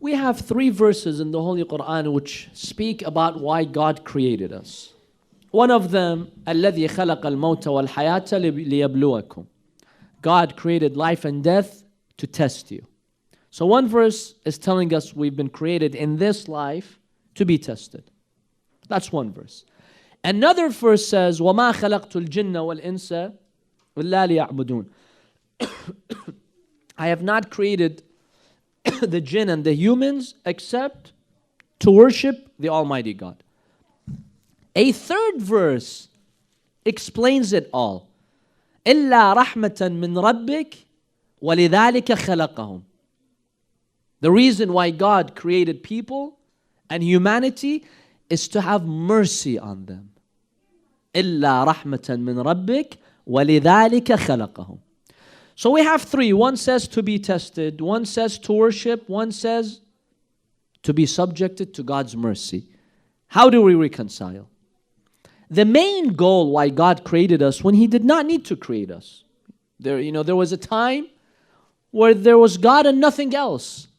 We have 3 verses in the Holy Quran which speak about why God created us. One of them, الَّذِي خَلَقَ الْمَوْتَ وَالْحَيَاةَ لِيَبْلُوَكُمْ. God created life and death to test you. So one verse is telling us we've been created in this life to be tested. That's one verse. Another verse says, وَمَا خَلَقْتُ الْجِنَّ وَالْإِنسَ إِلَّا لِيَعْبُدُونَ. I have not created the jinn and the humans except to worship the Almighty God. A third verse explains it all. إِلَّا رَحْمَةً مِّن رَبِّكَ وَلِذَلِكَ خَلَقَهُمْ. The reason why God created people and humanity is to have mercy on them. إِلَّا رَحْمَةً مِّن رَبِّكَ وَلِذَلِكَ خَلَقَهُمْ. So we have 3. One says to be tested, one says to worship, one says to be subjected to God's mercy. How do we reconcile? The main goal why God created us when He did not need to create us. There was a time where there was God and nothing else.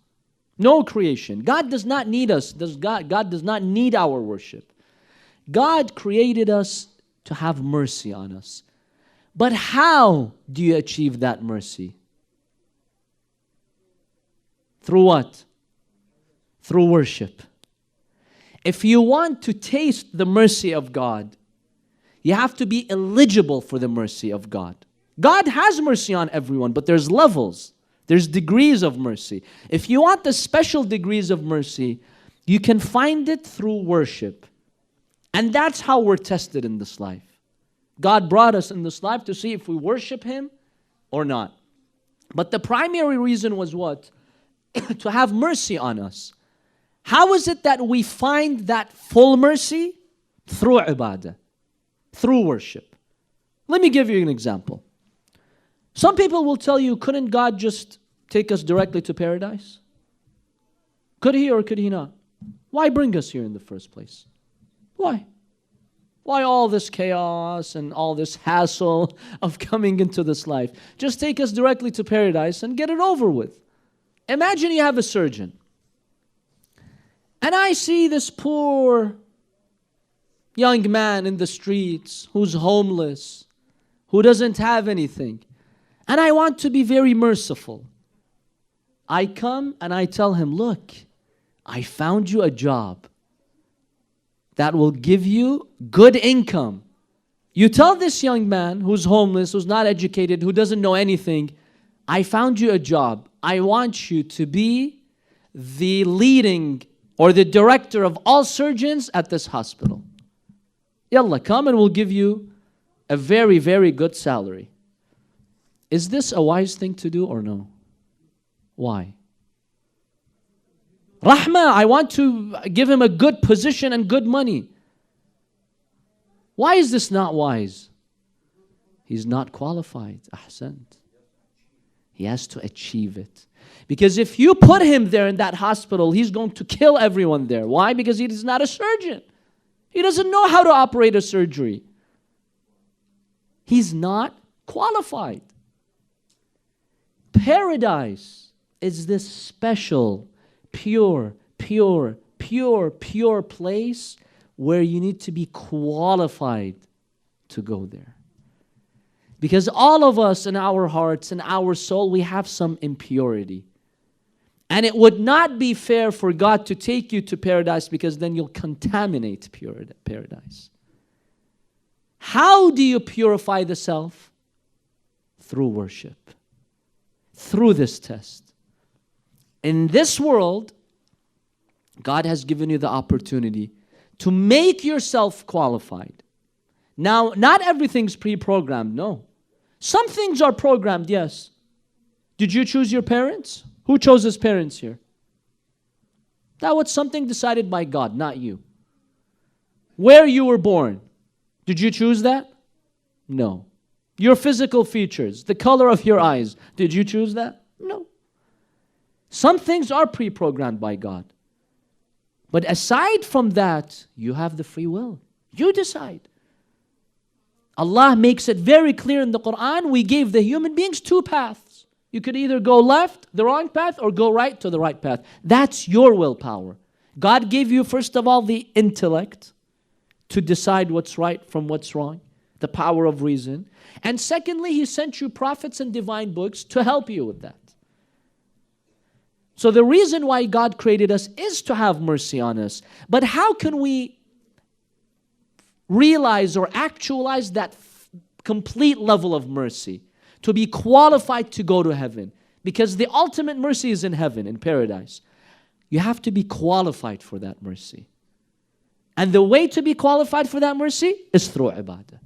No creation. God does not need us. God does not need our worship. God created us to have mercy on us. But how do you achieve that mercy? Through what? Through worship. If you want to taste the mercy of God, you have to be eligible for the mercy of God. God has mercy on everyone, but there's levels. There's degrees of mercy. If you want the special degrees of mercy, you can find it through worship. And that's how we're tested in this life. God brought us in this life to see if we worship Him or not. But the primary reason was what? To have mercy on us. How is it that we find that full mercy? Through ibadah, through worship. Let me give you an example. Some people will tell you, couldn't God just take us directly to paradise? Could He or could He not? Why bring us here in the first place? Why? Why all this chaos and all this hassle of coming into this life? Just take us directly to paradise and get it over with. Imagine you have a surgeon. And I see this poor young man in the streets who's homeless, who doesn't have anything. And I want to be very merciful. I come and I tell him, look, I found you a job that will give you good income. You tell this young man who's homeless, who's not educated, who doesn't know anything, I found you a job. I want you to be the leading or the director of all surgeons at this hospital. Yalla, come and we'll give you a very, very good salary. Is this a wise thing to do or no? Why? Rahmah, I want to give him a good position and good money. Why is this not wise? He's not qualified. Ahsant. He has to achieve it. Because if you put him there in that hospital, he's going to kill everyone there. Why? Because he is not a surgeon. He doesn't know how to operate a surgery. He's not qualified. Paradise is this special, pure place where you need to be qualified to go there. Because all of us in our hearts and our soul, we have some impurity. And it would not be fair for God to take you to paradise because then you'll contaminate paradise. How do you purify the self? Through worship. Through this test. In this world, God has given you the opportunity to make yourself qualified. Now, not everything's pre-programmed, no. Some things are programmed, yes. Did you choose your parents? Who chose his parents here? That was something decided by God, not you. Where you were born, did you choose that? No. Your physical features, the color of your eyes, did you choose that? No. Some things are pre-programmed by God. But aside from that, you have the free will. You decide. Allah makes it very clear in the Quran, we gave the human beings two paths. You could either go left, the wrong path, or go right to the right path. That's your willpower. God gave you, first of all, the intellect to decide what's right from what's wrong, the power of reason. And secondly, He sent you prophets and divine books to help you with that. So the reason why God created us is to have mercy on us. But how can we realize or actualize that complete level of mercy to be qualified to go to heaven? Because the ultimate mercy is in heaven, in paradise. You have to be qualified for that mercy. And the way to be qualified for that mercy is through ibadah.